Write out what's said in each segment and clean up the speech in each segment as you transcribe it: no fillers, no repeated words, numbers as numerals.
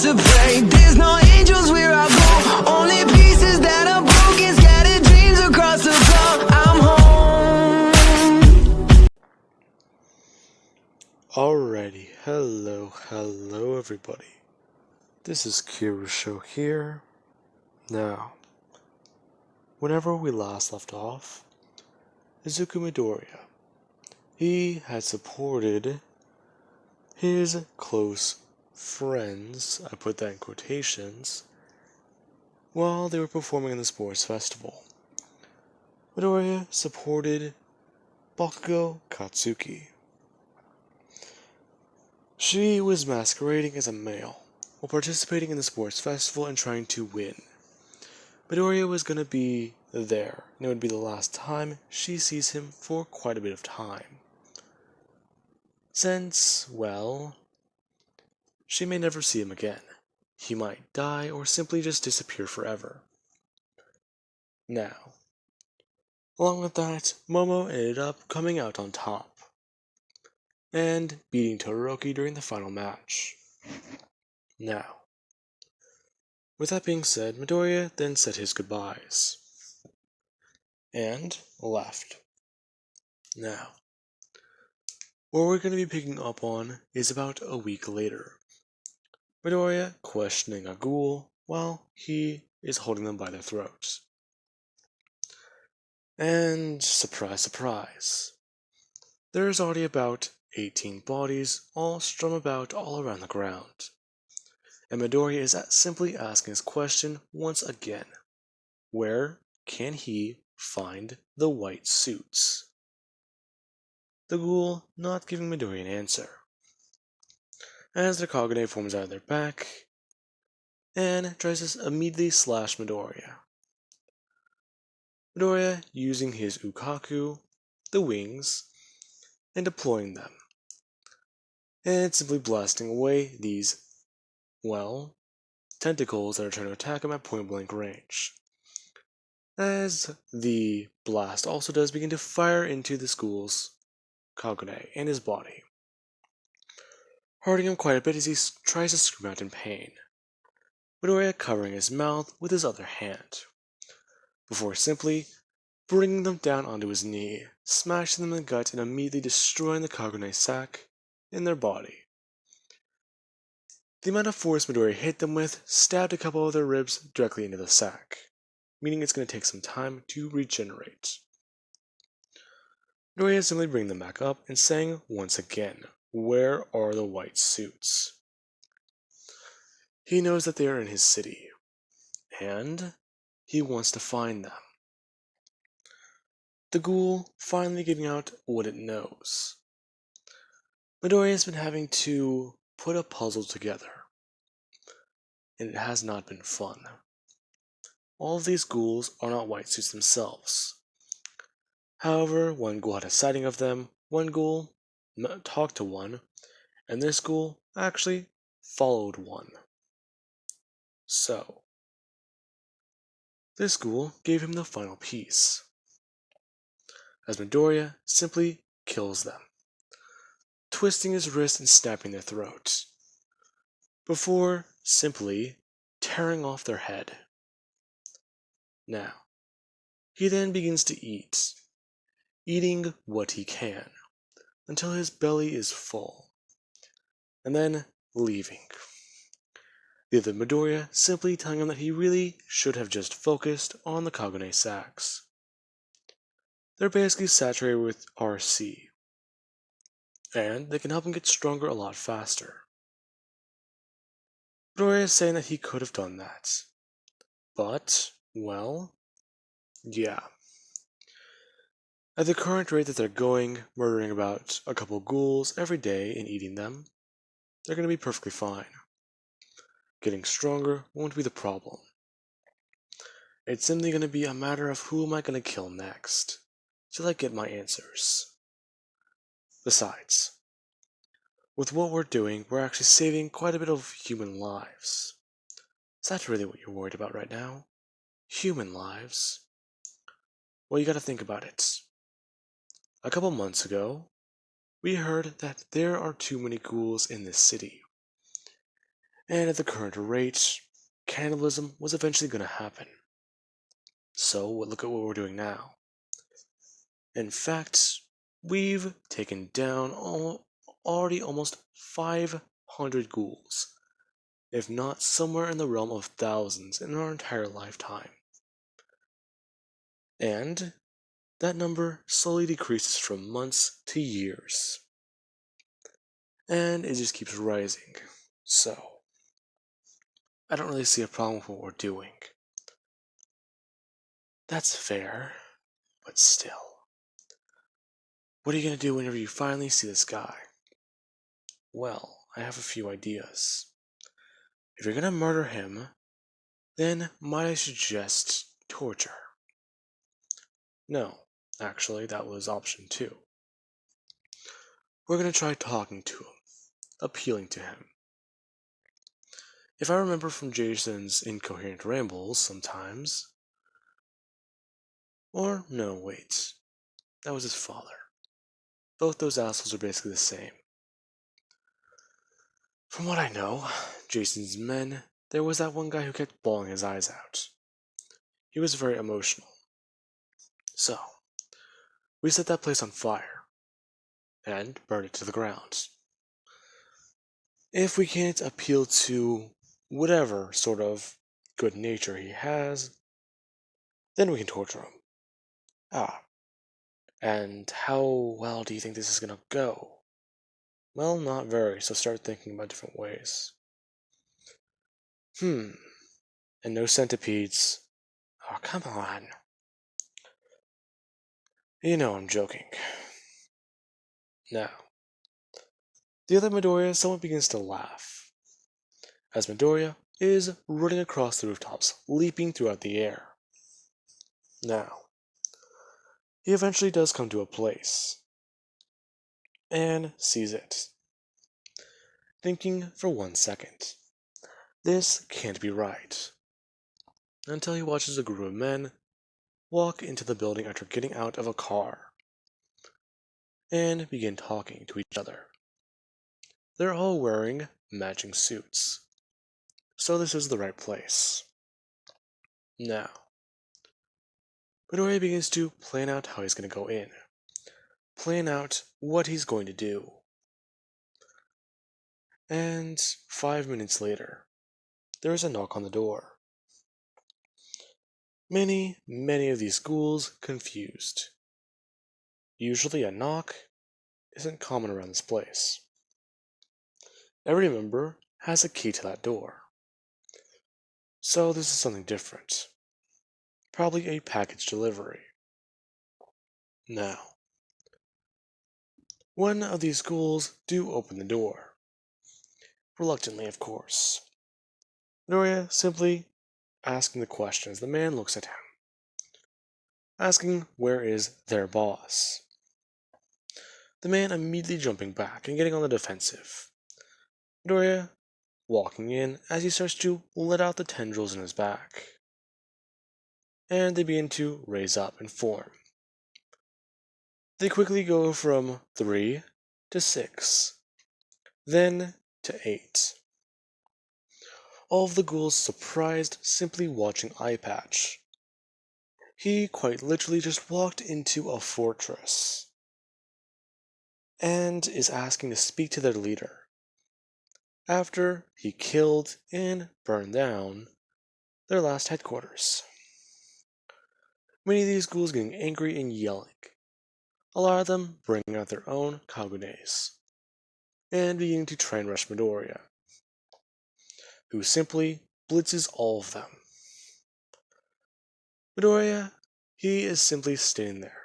To pray, there's no angels where I go, only pieces that are broken, scattered dreams across the floor. I'm home. Alrighty, hello everybody. This is Kirusho here. Now, whenever we last left off, Izuku Midoriya, he had supported his close friends, I put that in quotations, while they were performing in the sports festival. Midoriya supported Bakugo Katsuki. She was masquerading as a male while participating in the sports festival and trying to win. Midoriya was going to be there, and it would be the last time she sees him for quite a bit of time. Since, well, she may never see him again. He might die or simply just disappear forever. Now, along with that, Momo ended up coming out on top and beating Todoroki during the final match. Now, with that being said, Midoriya then said his goodbyes and left. Now, what we're going to be picking up on is about a week later. Midoriya questioning a ghoul while he is holding them by their throats. And surprise, surprise, there's already about 18 bodies all strewn about all around the ground. And Midoriya is simply asking his question once again. Where can he find the white suits? The ghoul not giving Midoriya an answer, as the Kagune forms out of their back and tries to immediately slash Midoriya. Midoriya using his Ukaku, the wings, and deploying them, and simply blasting away these, well, tentacles that are trying to attack him at point blank range. As the blast also does begin to fire into the ghoul's Kagune and his body, hurting him quite a bit as he tries to scream out in pain, Midoriya covering his mouth with his other hand, before simply bringing them down onto his knee, smashing them in the gut and immediately destroying the Kagune sac in their body. The amount of force Midoriya hit them with stabbed a couple of their ribs directly into the sac, meaning it's going to take some time to regenerate. Midoriya simply bringing them back up and saying once again, where are the white suits? He knows that they are in his city, and he wants to find them. The ghoul finally giving out what it knows. Midoriya has been having to put a puzzle together, and it has not been fun. All of these ghouls are not white suits themselves. However, one ghoul had a sighting of them, one ghoul talked to one, and this ghoul actually followed one. So, this ghoul gave him the final piece, as Midoriya simply kills them, twisting his wrist and snapping their throats, before simply tearing off their head. Now, he then begins to eat, eating what he can, until his belly is full, and then leaving. The other Midoriya simply telling him that he really should have just focused on the Kagune sacs. They're basically saturated with RC, and they can help him get stronger a lot faster. Midoriya is saying that he could have done that, but, well, yeah. At the current rate that they're going, murdering about a couple ghouls every day and eating them, they're going to be perfectly fine. Getting stronger won't be the problem. It's simply going to be a matter of who am I going to kill next, till I get my answers. Besides, with what we're doing, we're actually saving quite a bit of human lives. Is that really what you're worried about right now? Human lives? Well, you gotta think about it. A couple months ago, we heard that there are too many ghouls in this city, and at the current rate, cannibalism was eventually going to happen. So look at what we're doing now. In fact, we've taken down already almost 500 ghouls, if not somewhere in the realm of thousands in our entire lifetime. And that number slowly decreases from months to years. And it just keeps rising. So, I don't really see a problem with what we're doing. That's fair, but still. What are you going to do whenever you finally see this guy? Well, I have a few ideas. If you're going to murder him, then might I suggest torture? No, actually, that was option 2. We're going to try talking to him, appealing to him. If I remember from Jason's incoherent rambles sometimes. Or, no, wait. That was his father. Both those assholes are basically the same. From what I know, Jason's men, there was that one guy who kept bawling his eyes out. He was very emotional. So, we set that place on fire and burned it to the ground. If we can't appeal to whatever sort of good nature he has, then we can torture him. And how well do you think this is gonna go? Well, not very, so start thinking about different ways. And no centipedes. Oh, come on. You know I'm joking. Now, the other Midoriya somewhat begins to laugh, as Midoriya is running across the rooftops, leaping throughout the air. Now, he eventually does come to a place, and sees it, thinking for 1 second, this can't be right, until he watches a group of men walk into the building after getting out of a car, and begin talking to each other. They're all wearing matching suits, so this is the right place. Now, Midoriya begins to plan out how he's going to go in, plan out what he's going to do. And 5 minutes later, there is a knock on the door. Many of these ghouls confused. Usually a knock isn't common around this place. Every member has a key to that door. So this is something different. Probably a package delivery. Now, one of these ghouls do open the door. Reluctantly, of course. Midoriya simply asking the question as the man looks at him. Asking where is their boss. The man immediately jumping back and getting on the defensive. Midoriya walking in as he starts to let out the tendrils in his back. And they begin to raise up and form. They quickly go from 3 to 6, then to 8. All of the ghouls surprised simply watching Eyepatch. He quite literally just walked into a fortress and is asking to speak to their leader. After he killed and burned down their last headquarters. Many of these ghouls getting angry and yelling. A lot of them bringing out their own Kagunes and beginning to try and rush Midoriya, who simply blitzes all of them. Midoriya, he is simply standing there,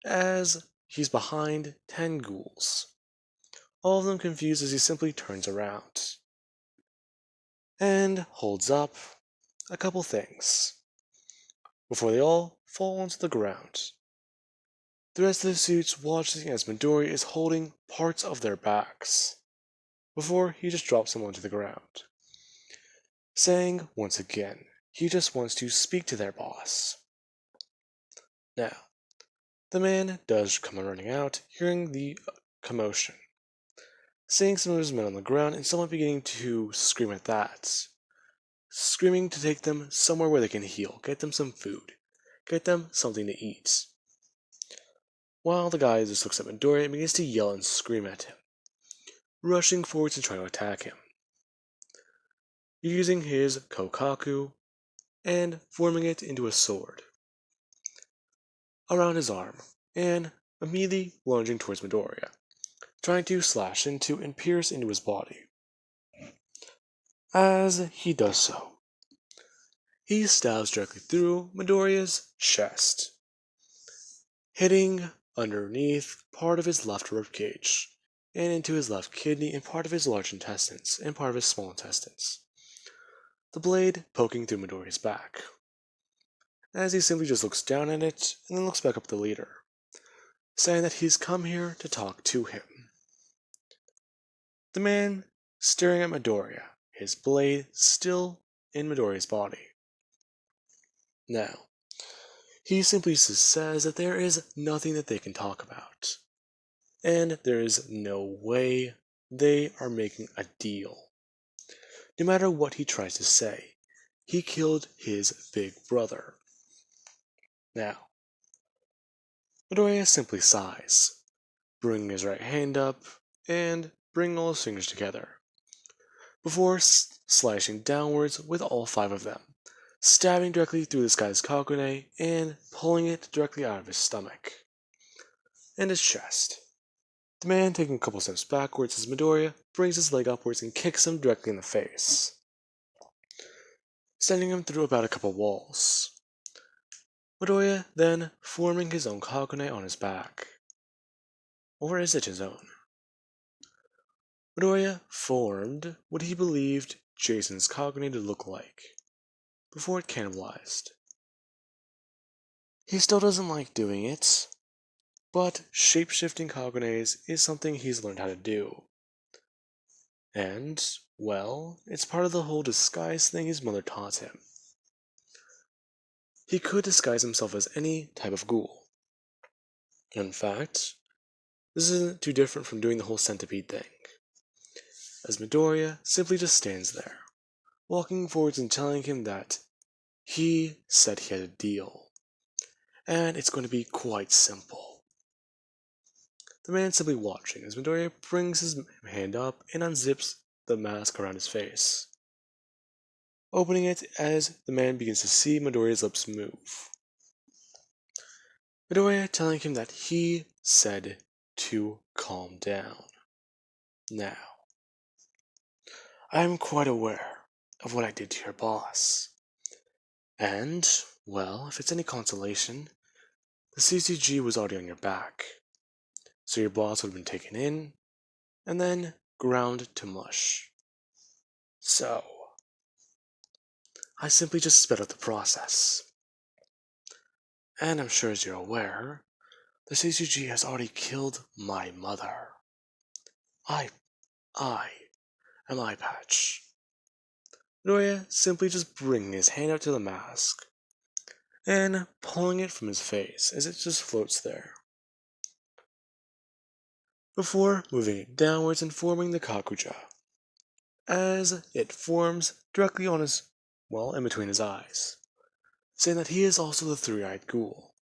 as he's behind 10 ghouls, all of them confused as he simply turns around, and holds up a couple things, before they all fall onto the ground. The rest of the suits watching as Midoriya is holding parts of their backs, before he just drops them onto the ground, saying once again, he just wants to speak to their boss. Now, the man does come running out, hearing the commotion, seeing some of his men on the ground and someone beginning to scream at that, screaming to take them somewhere where they can heal, get them some food, get them something to eat. While the guy just looks at Midoriya and begins to yell and scream at him, rushing forward to try to attack him, using his Kokaku and forming it into a sword around his arm, and immediately lunging towards Midoriya, trying to slash into and pierce into his body. As he does so, he stabs directly through Midoriya's chest, hitting underneath part of his left ribcage, and into his left kidney and part of his large intestines and part of his small intestines, the blade poking through Midoriya's back, as he simply just looks down at it and then looks back up at the leader, saying that he's come here to talk to him. The man staring at Midoriya, his blade still in Midoriya's body. Now, he simply says that there is nothing that they can talk about, and there is no way they are making a deal. No matter what he tries to say, he killed his big brother. Now, Midoriya simply sighs, bringing his right hand up and bringing all his fingers together, before slashing downwards with all 5 of them, stabbing directly through this guy's Kakune and pulling it directly out of his stomach and his chest. The man taking a couple steps backwards as Midoriya brings his leg upwards and kicks him directly in the face, sending him through about a couple walls. Midoriya then forming his own Kakune on his back. Or is it his own? Midoriya formed what he believed Jason's Kakune to look like, before it cannibalized. He still doesn't like doing it, but shape-shifting Kakunes is something he's learned how to do. And, well, it's part of the whole disguise thing his mother taught him. He could disguise himself as any type of ghoul. In fact, this isn't too different from doing the whole centipede thing, as Midoriya simply just stands there, walking forwards and telling him that he said he had a deal, and it's going to be quite simple. The man simply watching as Midoriya brings his hand up and unzips the mask around his face, opening it as the man begins to see Midoriya's lips move. Midoriya telling him that he said to calm down. Now, I am quite aware of what I did to your boss. And, well, if it's any consolation, the CCG was already on your back. So your boss would have been taken in, and then ground to mush. So, I simply just sped up the process. And I'm sure as you're aware, the CCG has already killed my mother. I am Eye Patch. Midoriya simply just bringing his hand out to the mask, and pulling it from his face as it just floats there, before moving it downwards and forming the Kakuja, as it forms directly on his, well, in between his eyes, saying that he is also the three-eyed ghoul.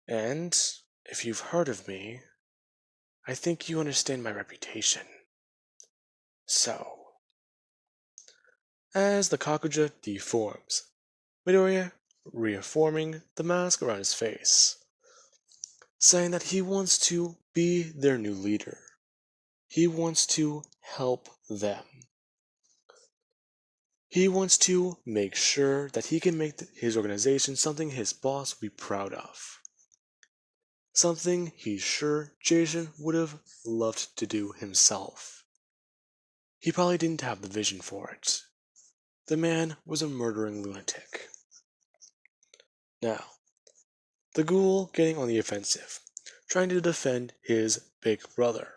And, if you've heard of me, I think you understand my reputation. So, as the Kakuja deforms, Midoriya reforming the mask around his face, saying that he wants to be their new leader. He wants to help them. He wants to make sure that he can make his organization something his boss would be proud of. Something he's sure Jason would have loved to do himself. He probably didn't have the vision for it. The man was a murdering lunatic. Now, the ghoul getting on the offensive, trying to defend his big brother.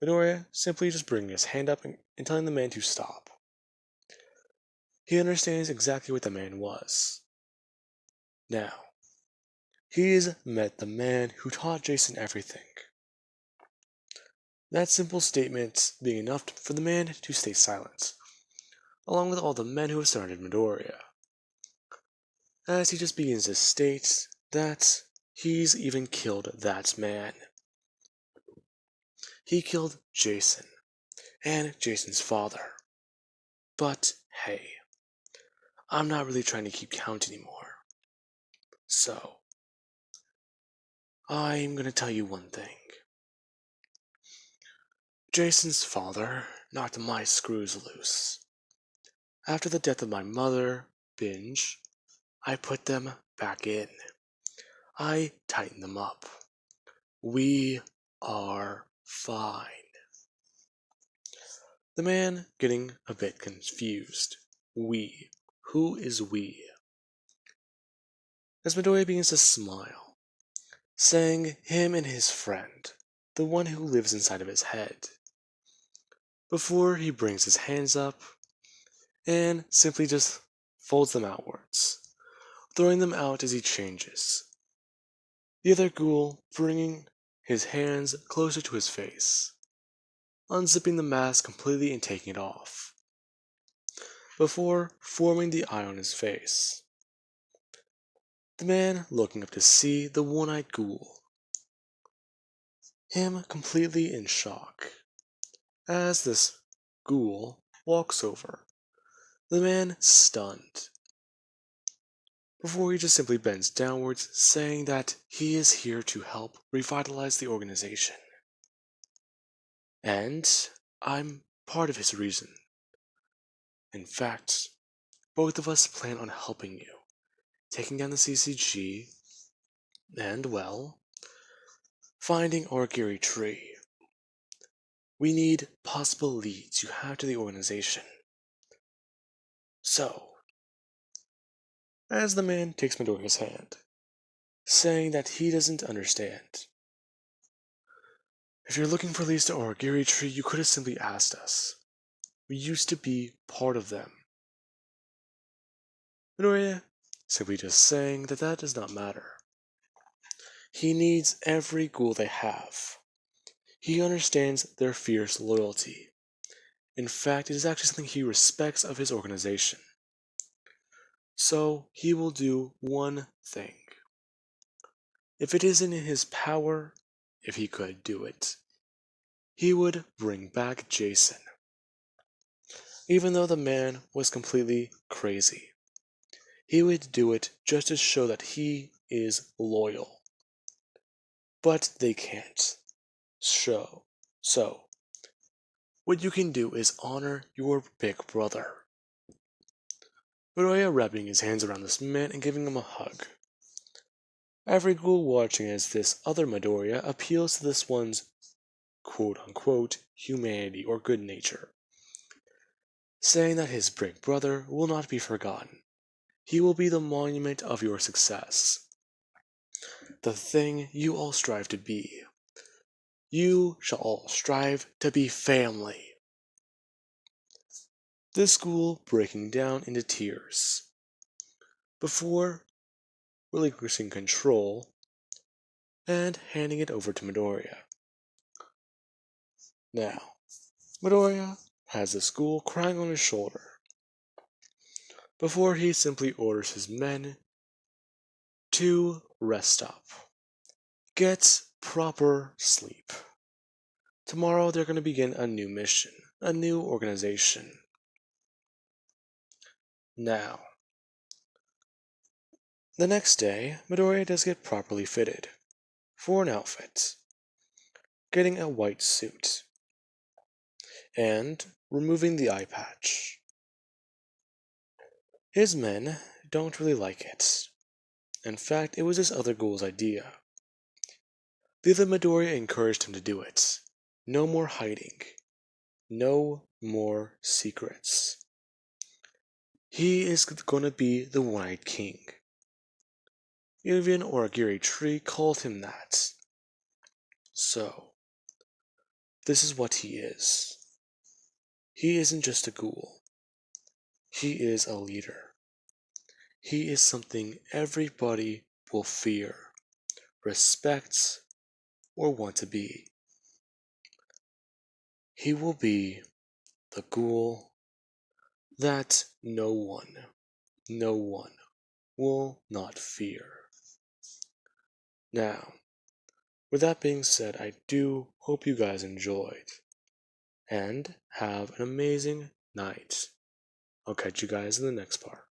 Midoriya simply just bringing his hand up and telling the man to stop. He understands exactly what the man was. Now, he's met the man who taught Jason everything. That simple statement being enough for the man to stay silent, along with all the men who have surrounded Midoriya, as he just begins to state that he's even killed that man. He killed Jason, and Jason's father. But hey, I'm not really trying to keep count anymore. So, I'm gonna tell you one thing. Jason's father knocked my screws loose. After the death of my mother, Binge, I put them back in. I tightened them up. We are fine. The man getting a bit confused. We. Who is we? As Midoriya begins to smile, saying him and his friend, the one who lives inside of his head, before he brings his hands up and simply just folds them outwards, throwing them out as he changes. The other ghoul bringing his hands closer to his face, unzipping the mask completely and taking it off, before forming the eye on his face. The man looking up to see the one-eyed ghoul, him completely in shock, as this ghoul walks over, the man stunned, before he just simply bends downwards, saying that he is here to help revitalize the organization. And I'm part of his reason. In fact, both of us plan on helping you, taking down the CCG, and, well, finding Origiri Tree. We need possible leads you have to the organization. So, as the man takes Midoriya's hand, saying that he doesn't understand. If you're looking for leads to Origiri Tree, you could have simply asked us. We used to be part of them. Midoriya simply just saying that that does not matter. He needs every ghoul they have. He understands their fierce loyalty. In fact, it is actually something he respects of his organization. So, he will do one thing. If it isn't in his power, if he could do it, he would bring back Jason. Even though the man was completely crazy, he would do it just to show that he is loyal. But they can't. So, what you can do is honor your big brother. Midoriya wrapping his hands around this man and giving him a hug. Every ghoul watching as this other Midoriya appeals to this one's quote-unquote humanity or good nature, saying that his big brother will not be forgotten. He will be the monument of your success. The thing you all strive to be. You shall all strive to be family. This ghoul breaking down into tears, before relinquishing control and handing it over to Midoriya. Now, Midoriya has the ghoul crying on his shoulder, before he simply orders his men to rest up, get proper sleep. Tomorrow they're going to begin a new mission, a new organization. Now, the next day, Midoriya does get properly fitted for an outfit, getting a white suit, and removing the eye patch. His men don't really like it. In fact, it was this other ghoul's idea. The other Midoriya encouraged him to do it. No more hiding. No more secrets. He is gonna be the One-Eyed King. Even Origiri Tree called him that. So, this is what he is. He isn't just a ghoul. He is a leader. He is something everybody will fear, respect, or want to be. He will be the ghoul that no one will not fear. Now, with that being said, I do hope you guys enjoyed, and have an amazing night. I'll catch you guys in the next part.